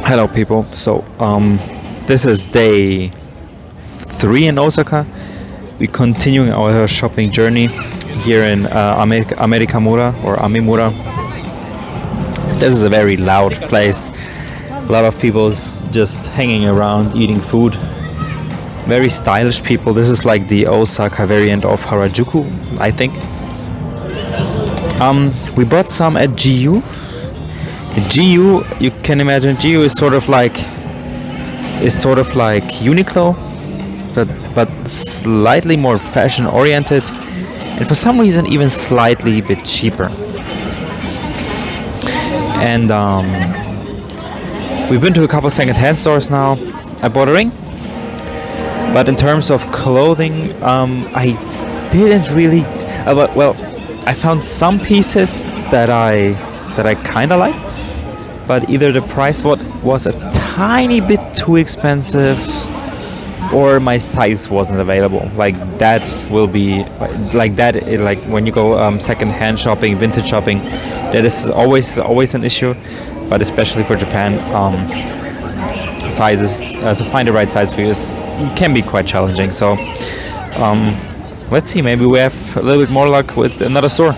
Hello, people. This is day 3 in Osaka. We're continuing our shopping journey here in Amerikamura or Amimura. This is a very loud place. A lot of people just hanging around, eating food. Very stylish people. This is like the Osaka variant of Harajuku, I think. We bought some at GU. GU, you can imagine, GU is sort of like Uniqlo, but slightly more fashion oriented, and for some reason even slightly bit cheaper. And we've been to a couple second-hand stores now. I bought a ring, but in terms of clothing, I didn't really. I found some pieces that I kind of like. But either the price was a tiny bit too expensive, or my size wasn't available. Like that will be like that. Like when you go second-hand shopping, vintage shopping, that is always an issue. But especially for Japan, sizes to find the right size for you can be quite challenging. So let's see. Maybe we have a little bit more luck with another store.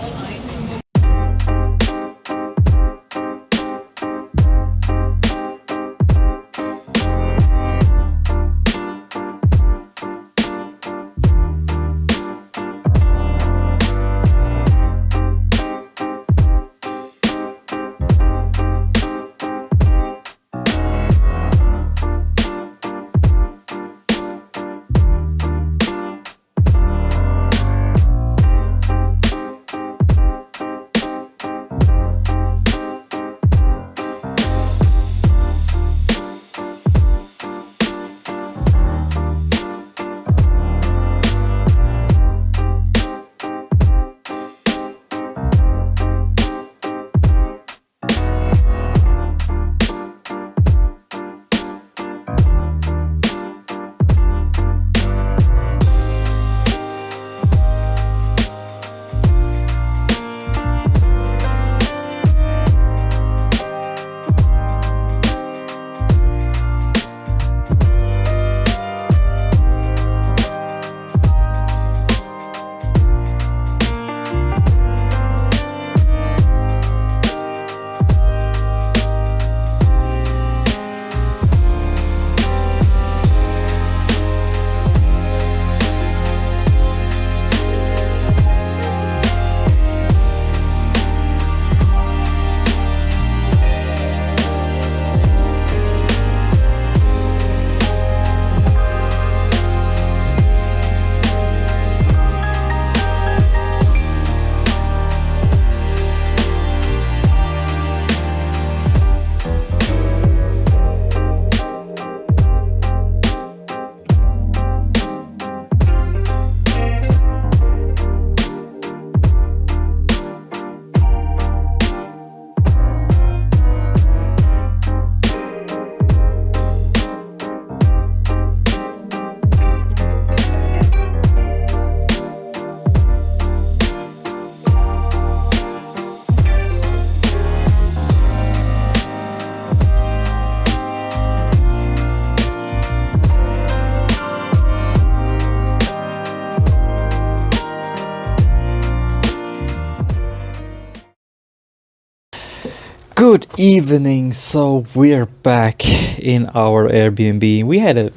Good evening. So we're back in our Airbnb. We had a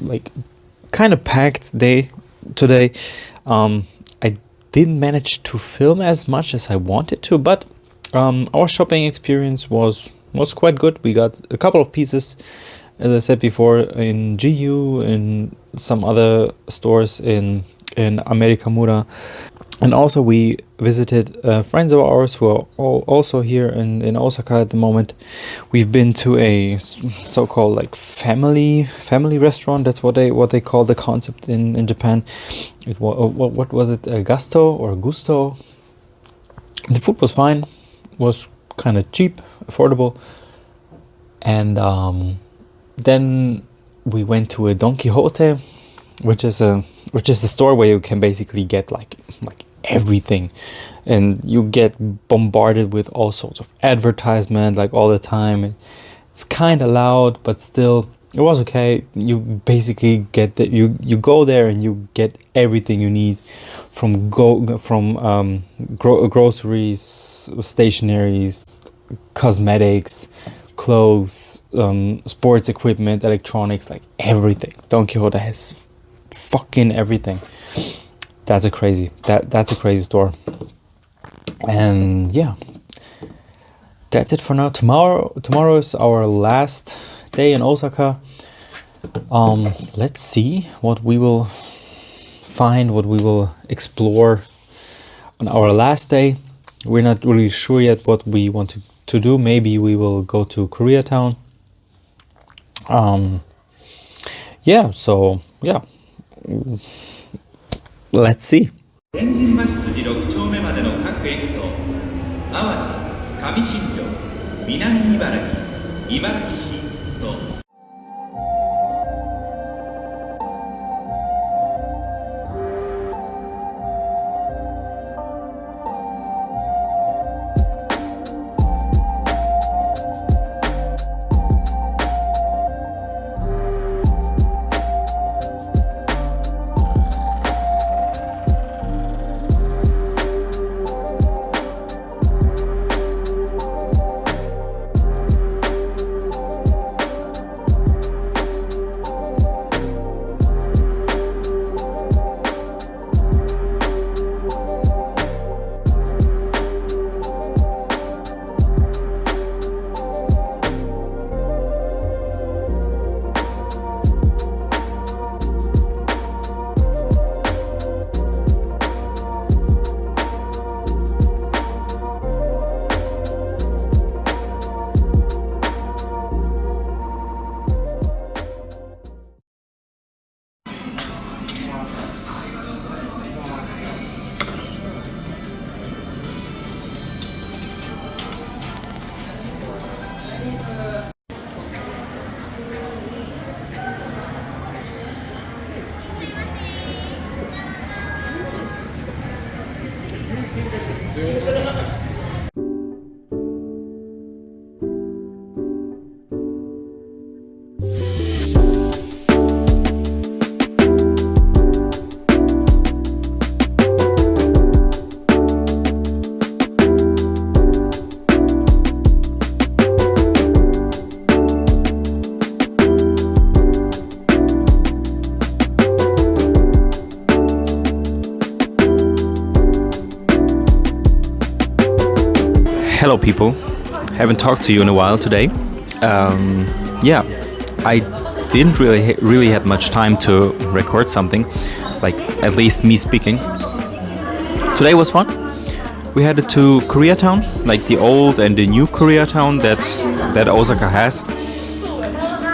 kind of packed day today. I didn't manage to film as much as I wanted to, but our shopping experience was quite good. We got a couple of pieces, as I said before, in GU, in some other stores in Amerikamura. And also we visited friends of ours who are also here in Osaka at the moment. We've been to a so-called family restaurant. That's what they call the concept in Japan. What was it? Gusto or Gusto. The food was fine. Was kind of cheap, affordable. And then we went to a Don Quixote, which is a store where you can basically get like everything, and you get bombarded with all sorts of advertisement like all the time. It's kind of loud, but still, it was okay. You basically get that you go there and you get everything you need from groceries, stationaries, cosmetics, clothes, sports equipment, electronics, like everything. Don Quixote has fucking everything. That's a crazy store. And yeah, that's it for now. Tomorrow is our last day in Osaka. Let's see what we will find, what we will explore on our last day. We're not really sure yet what we want to do. Maybe we will go to Koreatown. Yeah, so yeah, let's see. 天神橋筋6丁目までの各駅と淡路、上新庄、南茨城、茨城市と Hello people, haven't talked to you in a while today. Yeah, I didn't really had much time to record something, like at least me speaking. Today was fun. We headed to Koreatown, like the old and the new Koreatown that Osaka has.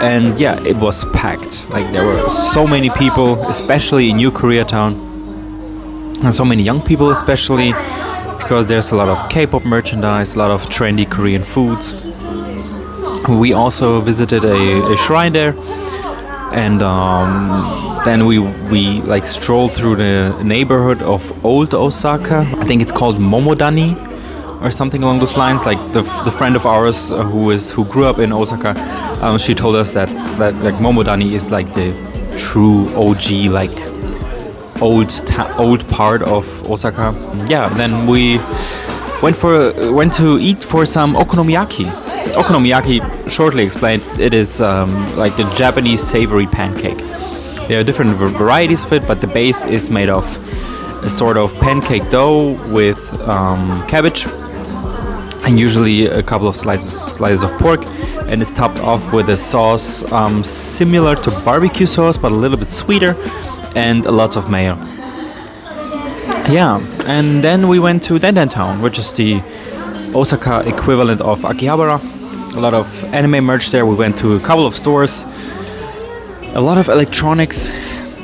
And yeah, it was packed. Like there were so many people, especially in New Koreatown, and so many young people especially, because there's a lot of K-pop merchandise, a lot of trendy Korean foods. We also visited a shrine there, and then we like strolled through the neighborhood of Old Osaka. I think it's called Momodani or something along those lines. Like the friend of ours who grew up in Osaka, she told us that like Momodani is like the true OG like old part of Osaka. Yeah, then we went to eat for some okonomiyaki. Okonomiyaki, shortly explained, it is like a Japanese savory pancake. There are different varieties of it, but the base is made of a sort of pancake dough with cabbage and usually a couple of slices of pork, and it's topped off with a sauce similar to barbecue sauce but a little bit sweeter, and a lot of mayo. Yeah, and then we went to Denden Town, which is the Osaka equivalent of Akihabara. A lot of anime merch there. We went to a couple of stores, a lot of electronics,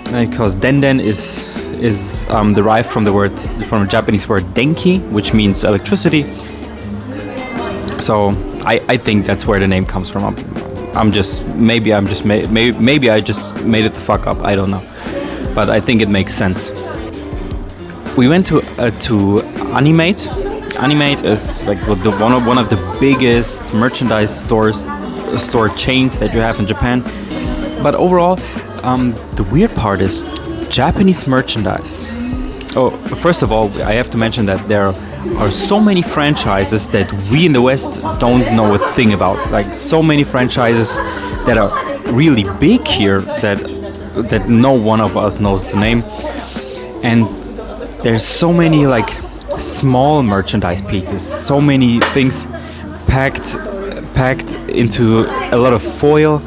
because Denden is derived from the Japanese word denki, which means electricity. So I think that's where the name comes from. Maybe I just made it the fuck up. I don't know, but I think it makes sense. We went to Animate. Animate is like one of the biggest merchandise stores store chains that you have in Japan. But overall, the weird part is Japanese merchandise. Oh, first of all, I have to mention that there are so many franchises that we in the West don't know a thing about. Like so many franchises that are really big here that no one of us knows the name. And there's so many like small merchandise pieces, so many things packed into a lot of foil,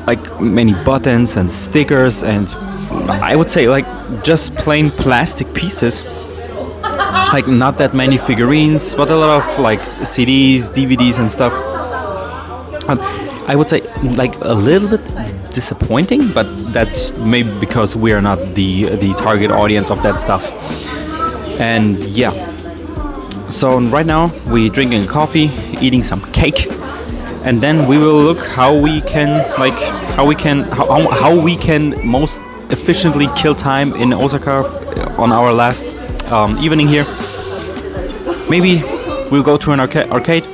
like many buttons and stickers, and I would say like just plain plastic pieces. Like not that many figurines, but a lot of like CDs, DVDs and stuff. I would say like a little bit disappointing, but that's maybe because we are not the target audience of that stuff. And yeah, so right now we drinking coffee, eating some cake, and then we will look how we can most efficiently kill time in Osaka on our last evening here. Maybe we'll go to an arcade,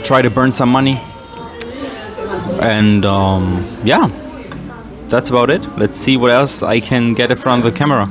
try to burn some money, and yeah, that's about it. Let's see what else I can get in front of the camera.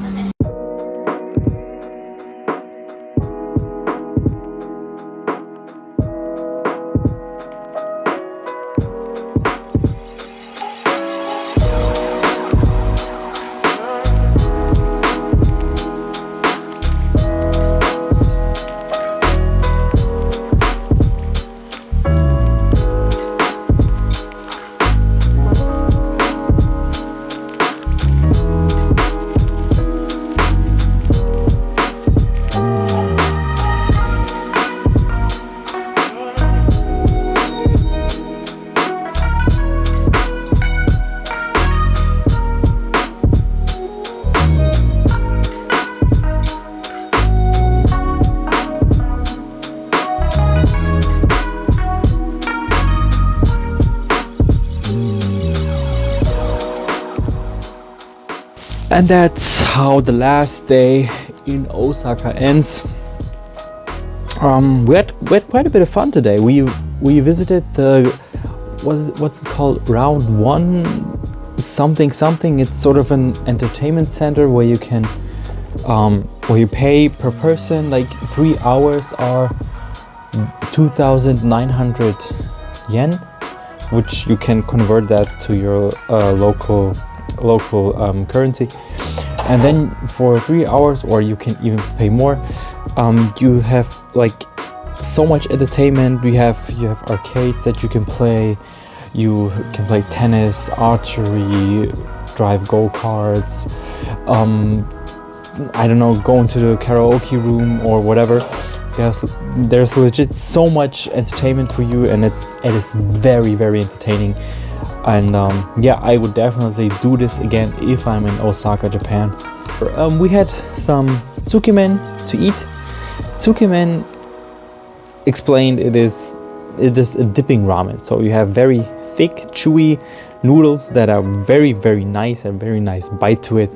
And that's how the last day in Osaka ends. We had quite a bit of fun today. We visited the what's it called, round one something. It's sort of an entertainment center where you can where you pay per person. Like 3 hours are 2,900 yen, which you can convert that to your local currency, and then for 3 hours, or you can even pay more, you have like so much entertainment. You have arcades that you can play. You can play tennis, archery, drive go-karts, I don't know, go into the karaoke room or whatever. There's legit so much entertainment for you, and it is very, very entertaining. And yeah, I would definitely do this again if I'm in Osaka, Japan. We had some tsukemen to eat. Tsukemen, explained, it is a dipping ramen. So you have very thick, chewy noodles that are very, very nice, and very nice bite to it,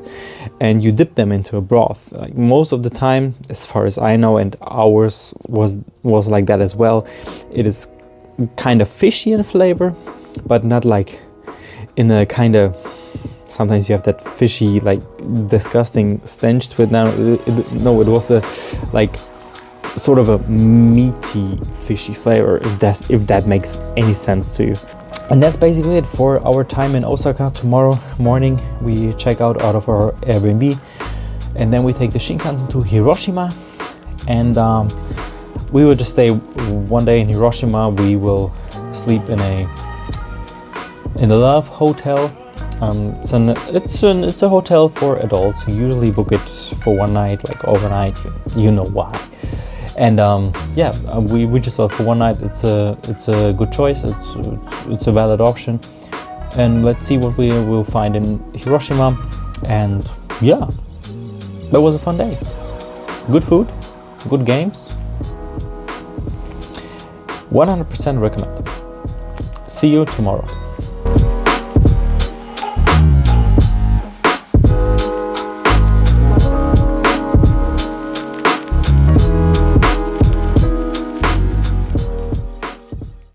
and you dip them into a broth. Like most of the time, as far as I know, and ours was like that as well. It is kind of fishy in flavor, but not like in a kind of, sometimes you have that fishy, like disgusting stench to it. No, it was a like sort of a meaty, fishy flavor, if that makes any sense to you. And that's basically it for our time in Osaka. Tomorrow morning we check out of our Airbnb, and then we take the Shinkansen to Hiroshima, and we will just stay one day in Hiroshima. We will sleep in the Love Hotel. It's a hotel for adults. You usually book it for one night, like overnight. You know why. And yeah, we just thought for one night it's a good choice. It's a valid option. And let's see what we will find in Hiroshima. And yeah, that was a fun day. Good food, good games. 100% recommend. See you tomorrow.